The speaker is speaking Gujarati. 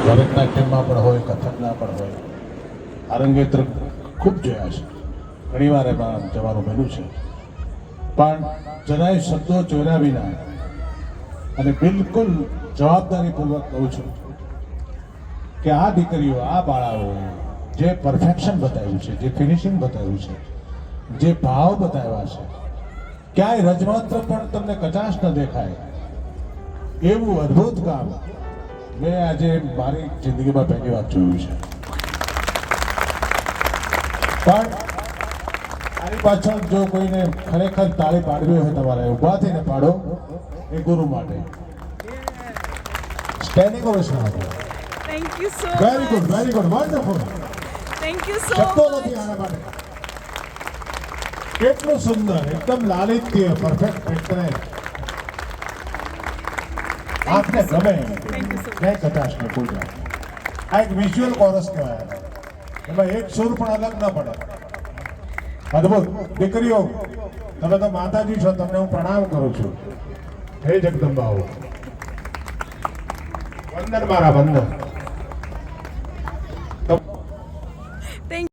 ભરતનાટ્યમમાં પણ હોય, કથકના પણ હોય, અરંગેત્ર ખૂબ જોયા છે, ઘણીવાર એમાં જવાનું બન્યું છે, પણ જરાય શબ્દો ચોર્યા વિના અને બિલકુલ જવાબદારીપૂર્વક કહું છું કે આ દીકરીઓ, આ બાળાઓએ જે પરફેક્શન બતાવ્યું છે, જે ફિનિશિંગ બતાવ્યું છે, જે ભાવ બતાવ્યા છે, ક્યાંય રજમાત્ર પણ તમને કચાશ ન દેખાય એવું અદ્ભુત કામ મેં આજે મારી જિંદગીમાં પહેલી વાર જોયું છે. પણ આની પાછળ જો કોઈને ખરેખર તાળી પાડવી હોય તમારે ઊભા થઈને પાડો એ ગુરુ માટે. સ્ટેન્ડિંગ ઓવેશન આપો. Thank you so very good, much. Very good, wonderful. Thank you so શબ્દો much. નથી આના માટે. કેટલું સુંદર, એકદમ લાલિત્ય, પરફેક્ટ પેટર્ન. આપને ગમે Thank you so much. ક્યાંય કચાશ નહીં કોઈ જાત. આ એક વિઝ્યુઅલ કોરસ કહેવાય. એમાં એક સુર પણ અલગ ન પડે. અદ્ભુત. દીકરીઓ, તમે તો માતાજી છો, તમને હું પ્રણામ કરું છું. હે જગદંબાઓ, વંદન મારા વંદન.